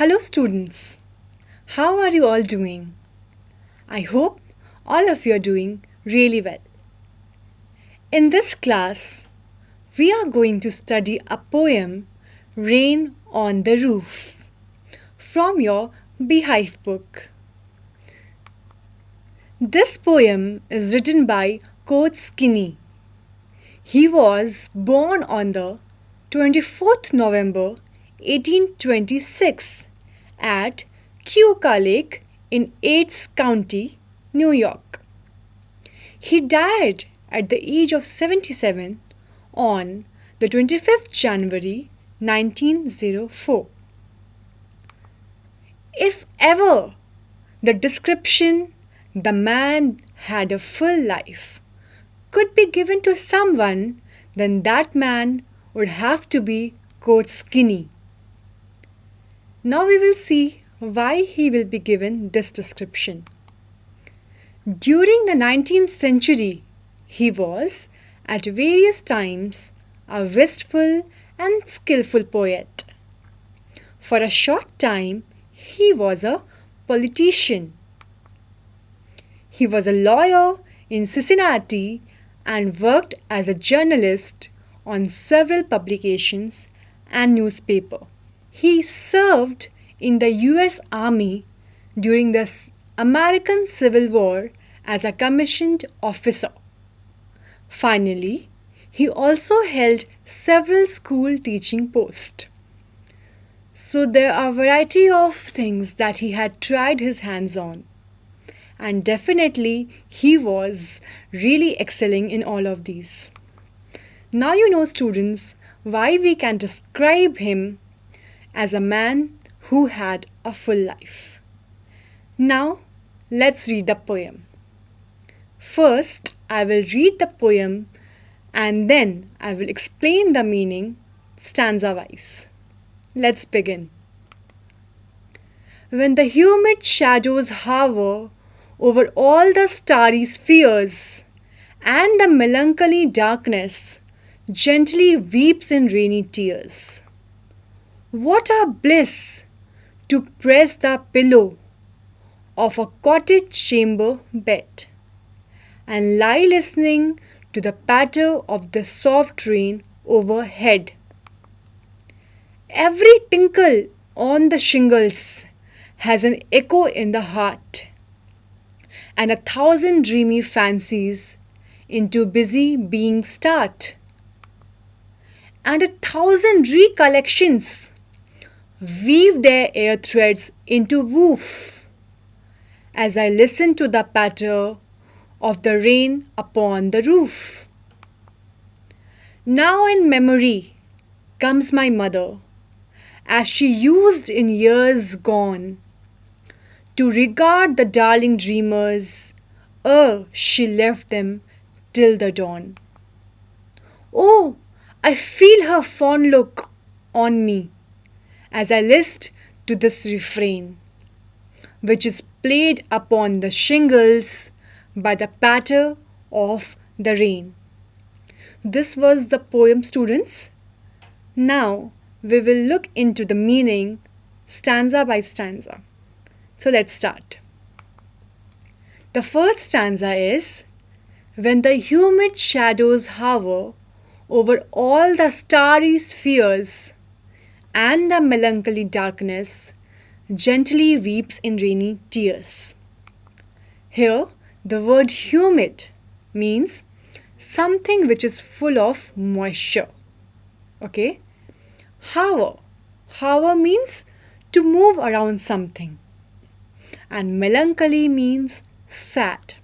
Hello students, how are you all doing? I hope all of you are doing really well. In this class, we are going to study a poem, Rain on the Roof, from your Beehive book. This poem is written by Coach Skinny. He was born on the 24th November 1826 at Keuka Lake in Yates County, New York. He died at the age of 77 on the 25th January 1904. If ever the description "the man had a full life" could be given to someone, then that man would have to be Coach Skinny. Now we will see why he will be given this description. During the 19th century, he was, at various times, a wistful and skillful poet. For a short time, he was a politician. He was a lawyer in Cincinnati and worked as a journalist on several publications and newspapers. He served in the U.S. Army during the American Civil War as a commissioned officer. Finally, he also held several school teaching posts. So there are a variety of things that he had tried his hands on. And definitely he was really excelling in all of these. Now you know, students, why we can describe him as a man who had a full life. Now let's read the poem. First, I will read the poem and then I will explain the meaning stanza-wise. Let's begin. When the humid shadows hover over all the starry spheres, and the melancholy darkness gently weeps in rainy tears. What a bliss to press the pillow of a cottage chamber bed and lie listening to the patter of the soft rain overhead. Every tinkle on the shingles has an echo in the heart, and 1,000 dreamy fancies into busy being start, and 1,000 recollections weave their air threads into woof as I listen to the patter of the rain upon the roof. Now in memory comes my mother, as she used in years gone to regard the darling dreamers ere she left them till the dawn. Oh, I feel her fond look on me as I list to this refrain, which is played upon the shingles by the patter of the rain. This was the poem, students. Now we will look into the meaning stanza by stanza. So let's start. The first stanza is, when the humid shadows hover over all the starry spheres, and the melancholy darkness gently weeps in rainy tears. Here, the word humid means something which is full of moisture. Okay? Hover. Hover means to move around something. And melancholy means sad.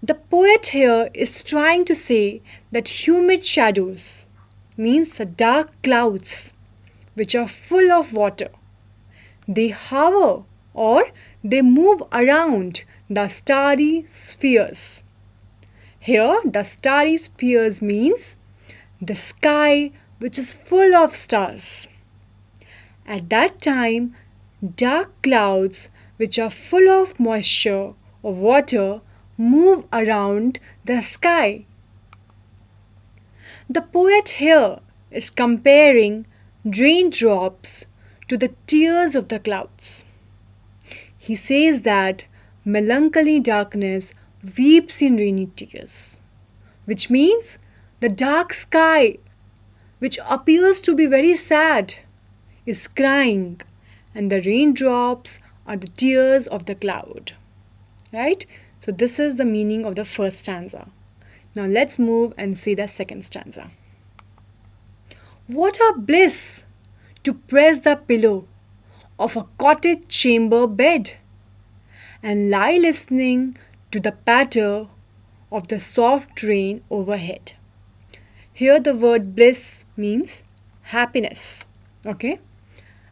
The poet here is trying to say that humid shadows means the dark clouds which are full of water. They hover or they move around the starry spheres. Here the starry spheres means the sky which is full of stars. At that time, dark clouds which are full of moisture of water move around the sky. The poet here is comparing raindrops to the tears of the clouds. He says that melancholy darkness weeps in rainy tears, which means the dark sky, which appears to be very sad, is crying, and the raindrops are the tears of the cloud. Right? So this is the meaning of the first stanza. Now let's move and see the second stanza. What a bliss to press the pillow of a cottage chamber bed and lie listening to the patter of the soft rain overhead. Here the word bliss means happiness. Okay?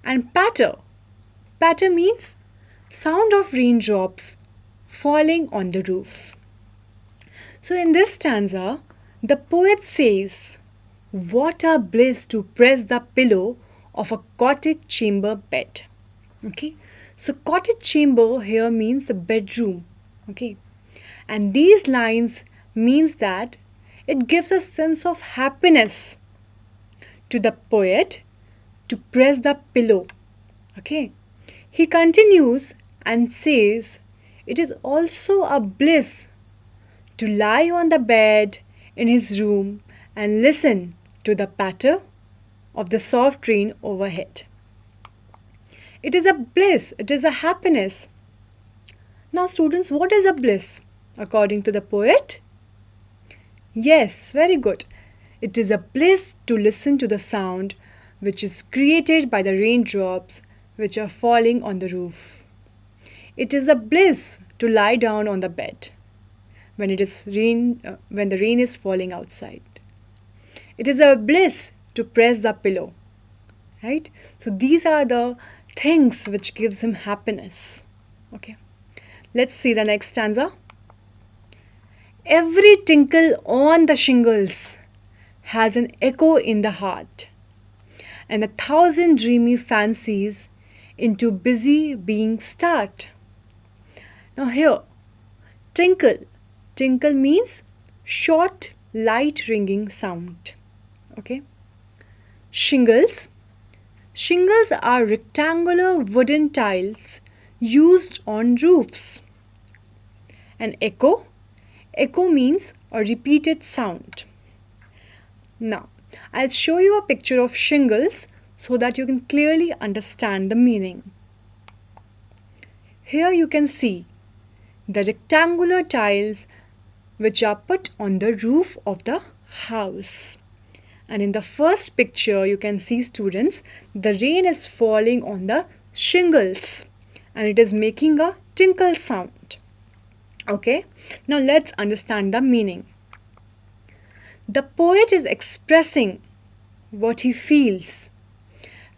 And patter. Patter means sound of raindrops falling on the roof. So in this stanza, the poet says, what a bliss to press the pillow of a cottage chamber bed. Okay, so cottage chamber here means the bedroom. Okay, and these lines means that it gives a sense of happiness to the poet to press the pillow. Okay, he continues and says, it is also a bliss to lie on the bed in his room and listen to the patter of the soft rain overhead. It is a bliss, it is a happiness. Now students, what is a bliss according to the poet? Yes, very good. It is a bliss to listen to the sound which is created by the raindrops which are falling on the roof. It is a bliss to lie down on the bed when the rain is falling outside. It is a bliss to press the pillow. Right? So these are the things which gives him happiness. Okay. Let's see the next stanza. Every tinkle on the shingles has an echo in the heart, and 1,000 dreamy fancies into busy being start. Now here, tinkle. Tinkle means short, light ringing sound. Okay. Shingles. Shingles are rectangular wooden tiles used on roofs. And echo. Echo means a repeated sound. Now, I'll show you a picture of shingles so that you can clearly understand the meaning. Here you can see the rectangular tiles which are put on the roof of the house. And in the first picture you can see, students, the rain is falling on the shingles and it is making a tinkle sound. Okay, now let's understand the meaning. The poet is expressing what he feels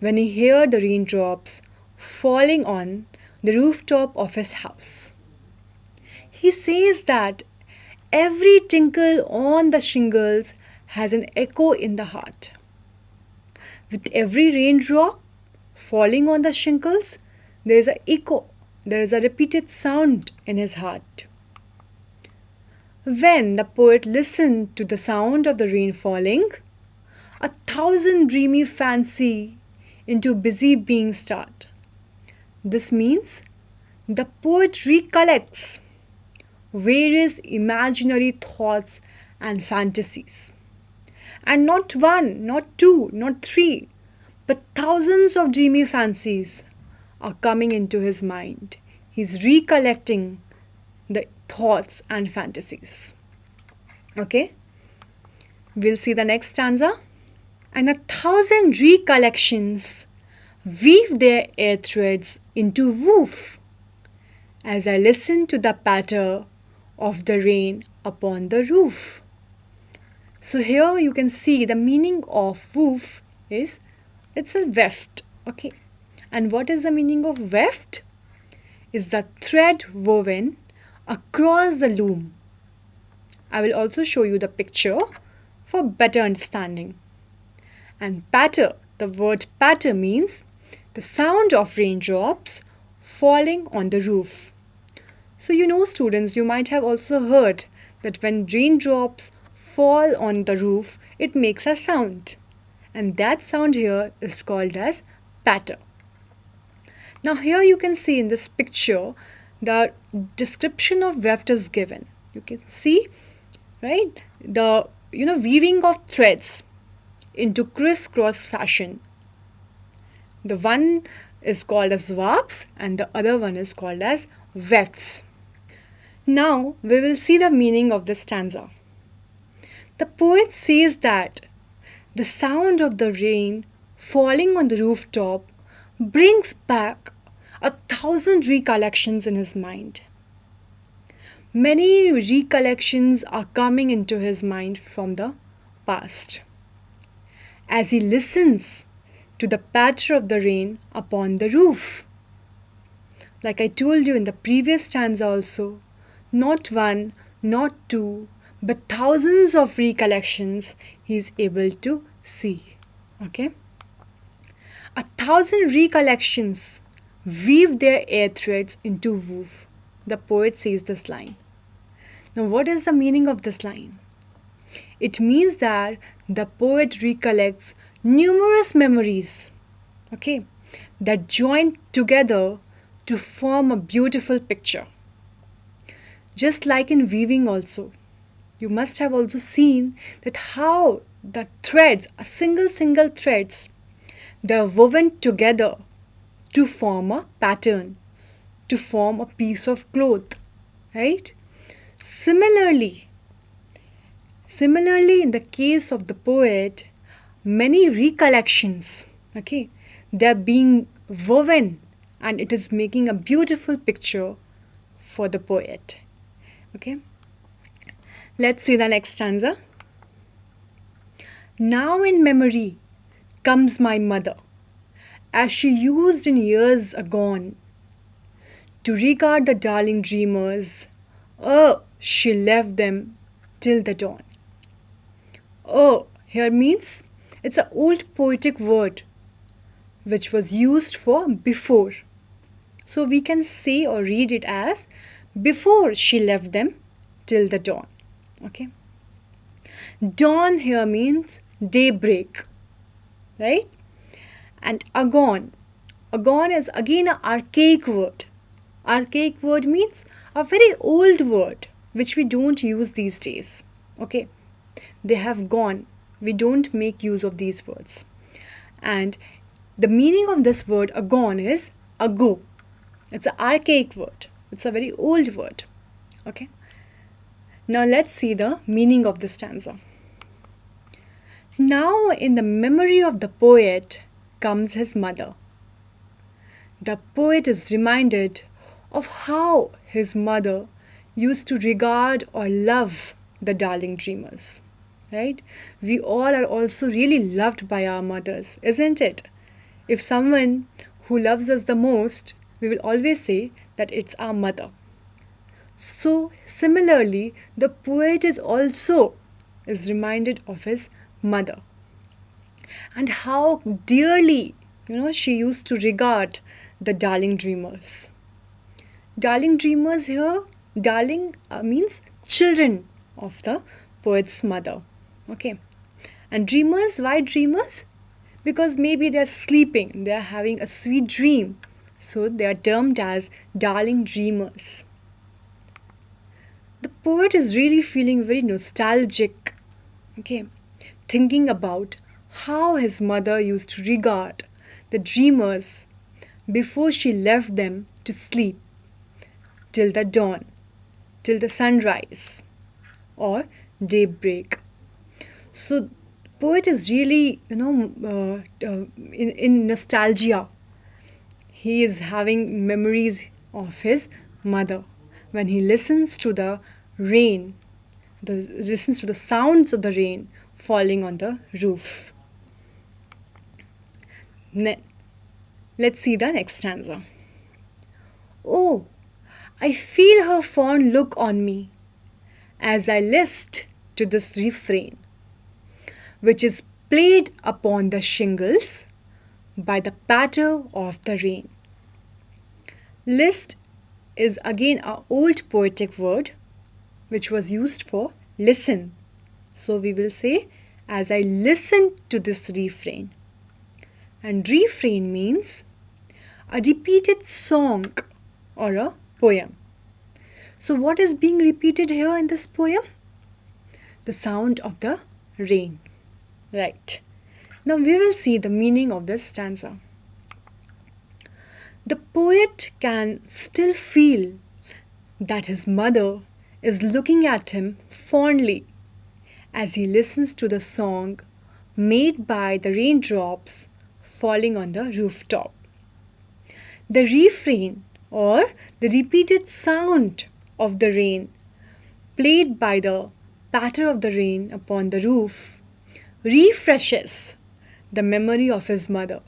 when he hears the raindrops falling on the rooftop of his house. He says that every tinkle on the shingles has an echo in the heart. With every raindrop falling on the shingles, there is an echo, there is a repeated sound in his heart. When the poet listened to the sound of the rain falling, 1,000 dreamy fancy into busy being start. This means the poet recollects various imaginary thoughts and fantasies. And not one, not two, not three, but thousands of dreamy fancies are coming into his mind. He's recollecting the thoughts and fantasies. Okay? We'll see the next stanza. And 1,000 recollections weave their air threads into woof as I listen to the patter of the rain upon the roof. So here you can see the meaning of woof is it's a weft. Okay. And what is the meaning of weft? Is the thread woven across the loom. I will also show you the picture for better understanding. And patter, the word patter means the sound of raindrops falling on the roof. So you know, students, you might have also heard that when raindrops fall on the roof, it makes a sound. And that sound here is called as patter. Now here you can see in this picture the description of weft is given. You can see, right, the weaving of threads into crisscross fashion. The one is called as warps and the other one is called as wefts. Now we will see the meaning of this stanza. The poet says that the sound of the rain falling on the rooftop brings back 1,000 recollections in his mind. Many recollections are coming into his mind from the past as he listens to the patter of the rain upon the roof. Like I told you in the previous stanza also, not one, not two, but thousands of recollections he is able to see. Okay? 1,000 recollections weave their air threads into woof. The poet says this line. Now, what is the meaning of this line? It means that the poet recollects numerous memories, okay, that join together to form a beautiful picture. Just like in weaving also, you must have also seen that how the threads, single threads, they are woven together to form a pattern, to form a piece of cloth, right? Similarly, in the case of the poet, many recollections, okay, they are being woven and it is making a beautiful picture for the poet. Okay, let's see the next stanza. Now in memory comes my mother, as she used in years agone, to regard the darling dreamers. Oh, she left them till the dawn. Oh, here means it's an old poetic word which was used for before. So we can say or read it as before she left them till the dawn. Okay. Dawn here means daybreak, right? And agone. Agone is again an archaic word. Archaic word means a very old word which we don't use these days. Okay. They have gone. We don't make use of these words. And the meaning of this word agone is ago. It's an archaic word. It's a very old word. Okay. Now let's see the meaning of this stanza. Now in the memory of the poet comes his mother. The poet is reminded of how his mother used to regard or love the darling dreamers. Right? We all are also really loved by our mothers, isn't it? If someone who loves us the most, we will always say that it's our mother. So similarly, the poet is reminded of his mother and how dearly she used to regard the darling dreamers. Darling dreamers here, darling means children of the poet's mother. Okay. And dreamers, why dreamers? Because maybe they're sleeping, they're having a sweet dream. So they are termed as darling dreamers. The poet is really feeling very nostalgic, okay, thinking about how his mother used to regard the dreamers before she left them to sleep till the dawn, till the sunrise or daybreak. So poet is really, in nostalgia. He is having memories of his mother when he listens to the rain, listens to the sounds of the rain falling on the roof. Let's see the next stanza. Oh, I feel her fond look on me as I list to this refrain, which is played upon the shingles by the patter of the rain. List is again an old poetic word which was used for listen. So we will say, as I listen to this refrain. And refrain means a repeated song or a poem. So, what is being repeated here in this poem? The sound of the rain. Right. Now, we will see the meaning of this stanza. The poet can still feel that his mother is looking at him fondly as he listens to the song made by the raindrops falling on the rooftop. The refrain or the repeated sound of the rain, played by the patter of the rain upon the roof, refreshes the memory of his mother,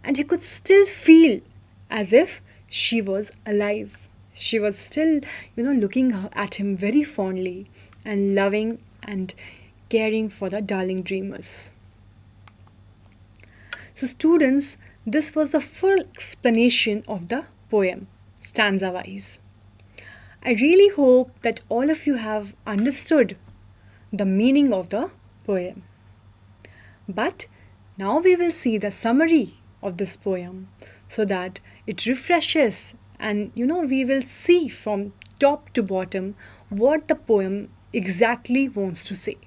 and he could still feel as if she was alive. She was still, looking at him very fondly and loving and caring for the darling dreamers. So, students, this was the full explanation of the poem, stanza wise. I really hope that all of you have understood the meaning of the poem. But now we will see the summary of this poem so that it refreshes and we will see from top to bottom what the poem exactly wants to say.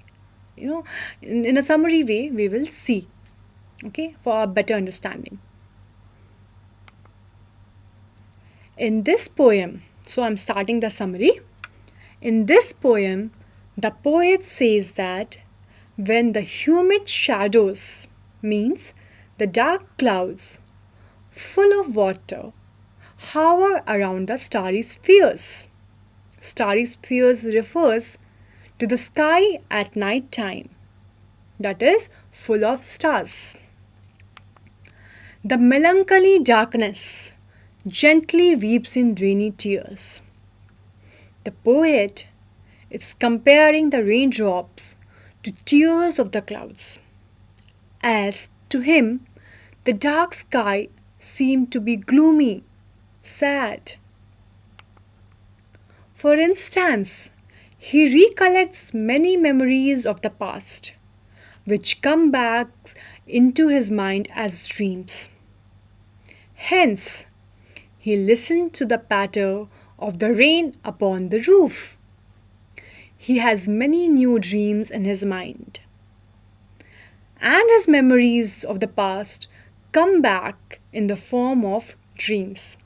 In a summary way we will see, okay, for a better understanding. In this poem, so I'm starting the summary. In this poem, the poet says that when the humid shadows, means the dark clouds, full of water, hover around the starry spheres. Starry spheres refers to the sky at night time, that is full of stars. The melancholy darkness gently weeps in rainy tears. The poet is comparing the raindrops to tears of the clouds, as to him the dark sky seemed to be gloomy, sad. For instance, he recollects many memories of the past, which come back into his mind as dreams. Hence, he listened to the patter of the rain upon the roof. He has many new dreams in his mind. And his memories of the past come back in the form of dreams.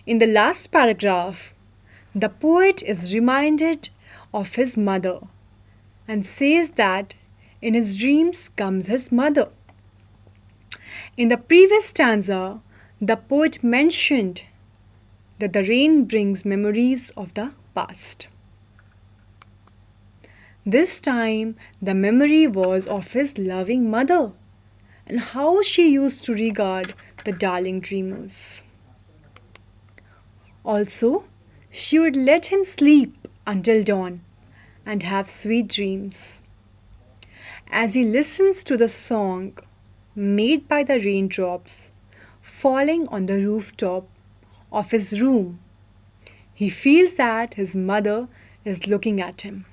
In the last paragraph, the poet is reminded of his mother and says that in his dreams comes his mother. In the previous stanza, the poet mentioned that the rain brings memories of the past. This time, the memory was of his loving mother and how she used to regard the darling dreamers. Also, she would let him sleep until dawn and have sweet dreams. As he listens to the song made by the raindrops falling on the rooftop of his room, he feels that his mother is looking at him.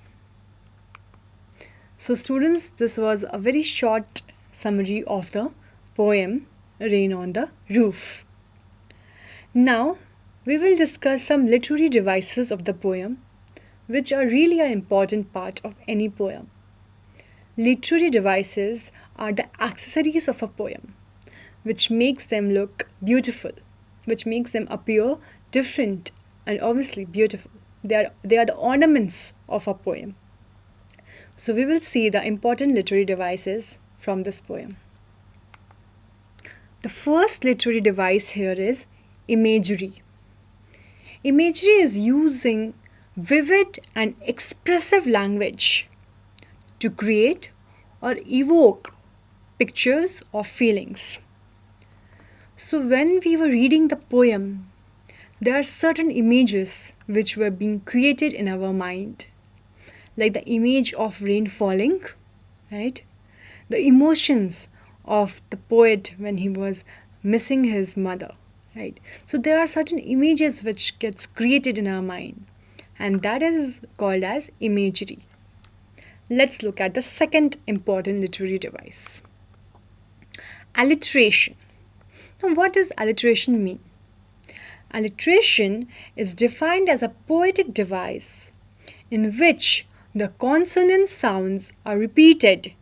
So students, this was a very short summary of the poem Rain on the Roof. Now we will discuss some literary devices of the poem which are really an important part of any poem. Literary devices are the accessories of a poem which makes them look beautiful, which makes them appear different and obviously beautiful. They are the ornaments of a poem. So we will see the important literary devices from this poem. The first literary device here is imagery. Imagery is using vivid and expressive language to create or evoke pictures or feelings. So when we were reading the poem, there are certain images which were being created in our mind, like the image of rain falling, right? The emotions of the poet when he was missing his mother, right? So there are certain images which gets created in our mind, and that is called as imagery. Let's look at the second important literary device. Alliteration. Now, what does alliteration mean? Alliteration is defined as a poetic device in which the consonant sounds are repeated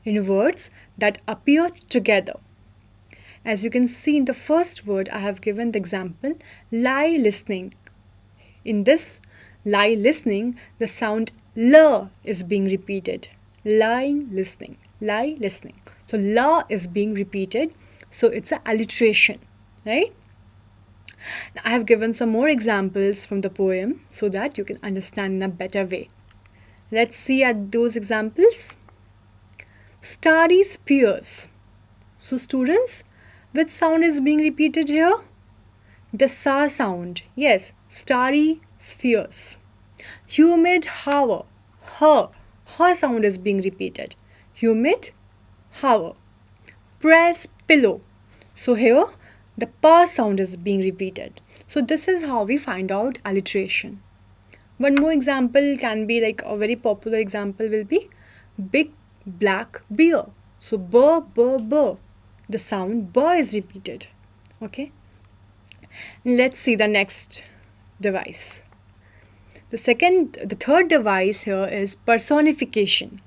in words that appear together. As you can see in the first word, I have given the example lie listening. In this lie listening, the sound L is being repeated. Lying listening. Lie listening. So L is being repeated. So it's an alliteration, right? Now, I have given some more examples from the poem so that you can understand in a better way. Let's see at those examples. Starry spheres. So students, which sound is being repeated here? The sa sound. Yes, starry spheres. Humid hour. Her sound is being repeated. Humid hour. Press pillow. So here the pa sound is being repeated. So this is how we find out alliteration. One more example can be like a very popular example will be big black bear. So b. The sound b is repeated. Okay. Let's see the next device. The third device here is personification.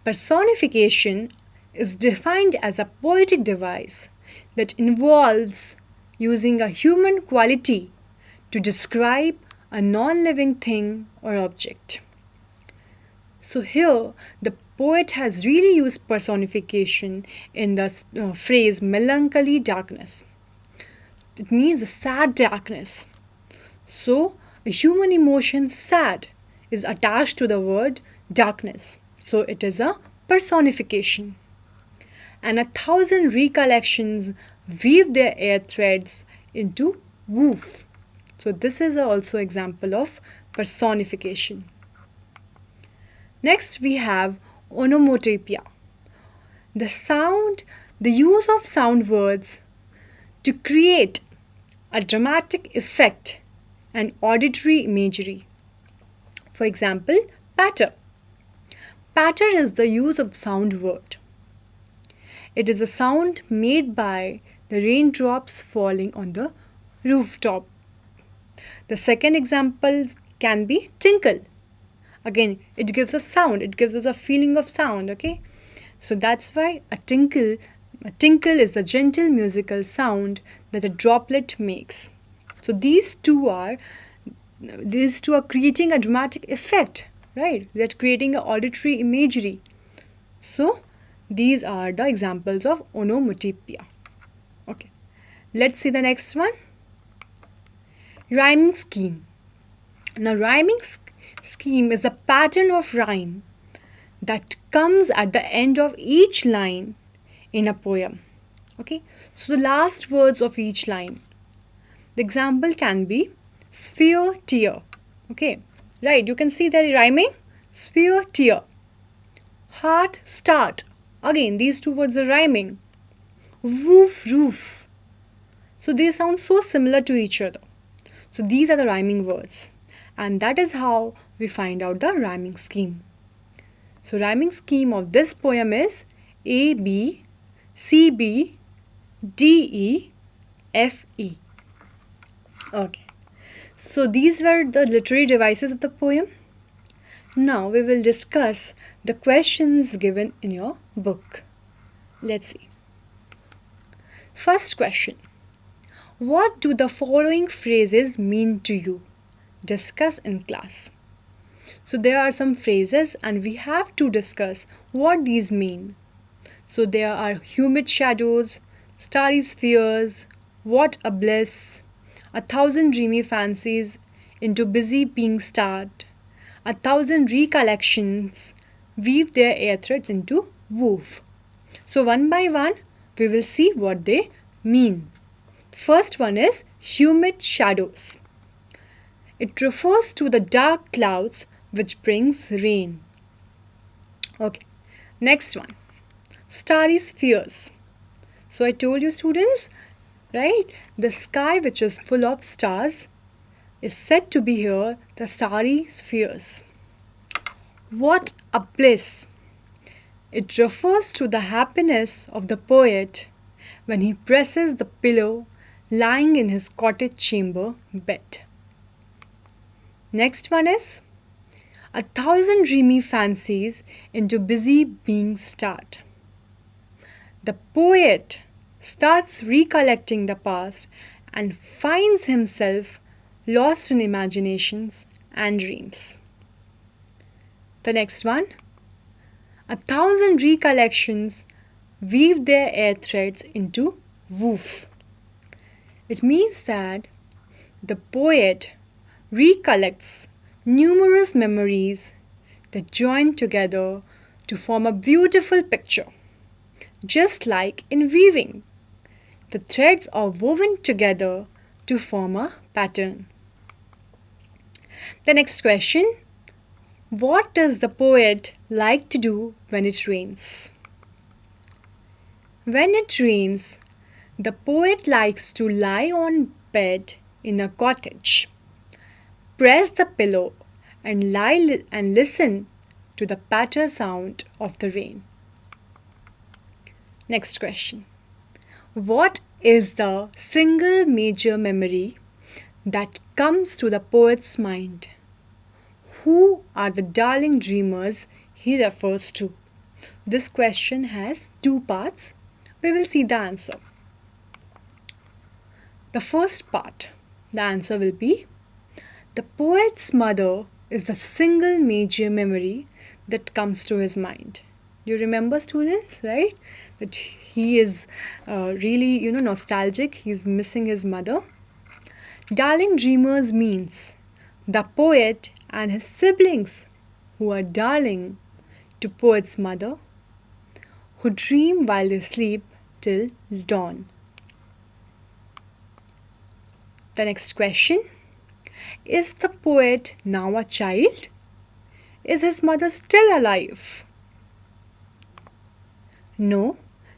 Personification is defined as a poetic device that involves using a human quality to describe a non-living thing or object. So here the poet has really used personification in the phrase melancholy darkness. It means a sad darkness. So a human emotion sad is attached to the word darkness. So it is a personification. And 1,000 recollections weave their air threads into woof. So this is also example of personification. Next we have onomatopoeia. The use of sound words to create a dramatic effect and auditory imagery. For example, patter. Patter is the use of sound word. It is a sound made by the raindrops falling on the rooftop. The second example can be tinkle. Again, it gives a sound, it gives us a feeling of sound, okay? So that's why a tinkle is the gentle musical sound that a droplet makes. So these two are creating a dramatic effect, right? They're creating an auditory imagery. So these are the examples of onomatopoeia. Okay, let's see the next one. Rhyming scheme. Now, rhyming scheme is a pattern of rhyme that comes at the end of each line in a poem. Okay, so the last words of each line. The example can be sphere tear. Okay, right, you can see that rhyming. Sphere tear. Heart start. Again, these two words are rhyming. Woof roof. So they sound so similar to each other. So these are the rhyming words. And that is how we find out the rhyming scheme. So rhyming scheme of this poem is A, B, C, B, D, E, F, E. Okay. So these were the literary devices of the poem. Now we will discuss the questions given in your book. Let's see. First question. What do the following phrases mean to you? Discuss in class. So there are some phrases and we have to discuss what these mean. So there are humid shadows, starry spheres, what a bliss, 1,000 dreamy fancies into busy being starred, 1,000 recollections weave their air threads into woof. So one by one we will see what they mean. First one is humid shadows. It refers to the dark clouds which brings rain. Okay, next one, starry spheres. So I told you students, right, the sky which is full of stars is said to be here the starry spheres. What a bliss. It refers to the happiness of the poet when he presses the pillow lying in his cottage chamber bed. Next one is 1,000 dreamy fancies into busy being start. The poet starts recollecting the past and finds himself lost in imaginations and dreams. The next one, 1,000 recollections weave their air threads into woof. It means that the poet recollects numerous memories that join together to form a beautiful picture. Just like in weaving, the threads are woven together to form a pattern. The next question, what does the poet like to do when it rains? When it rains, the poet likes to lie on bed in a cottage, press the pillow and lie and listen to the patter sound of the rain. Next question. What is the single major memory that comes to the poet's mind? Who are the darling dreamers he refers to? This question has two parts. We will see the answer. The first part, the answer will be the poet's mother is the single major memory that comes to his mind. You remember, students, right? That he is really, nostalgic. He's missing his mother. Darling dreamers means the poet and his siblings who are darling to poet's mother, who dream while they sleep till dawn. The next question, is the poet now a child? Is his mother still alive? No,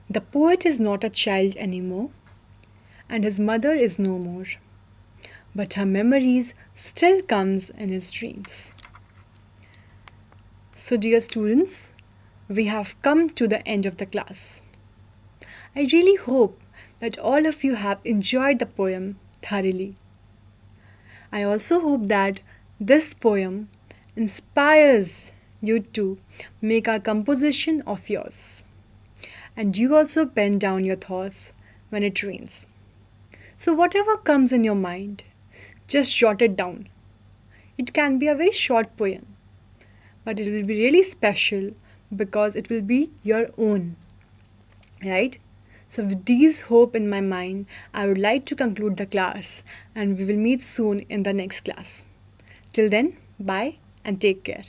the poet is not a child anymore, and his mother is no more. But her memories still comes in his dreams. So dear students, we have come to the end of the class. I really hope that all of you have enjoyed the poem thoroughly. I also hope that this poem inspires you to make a composition of yours. And you also pen down your thoughts when it rains. So whatever comes in your mind, just jot it down. It can be a very short poem, but it will be really special because it will be your own, right? So with these hope in my mind, I would like to conclude the class and we will meet soon in the next class. Till then, bye and take care.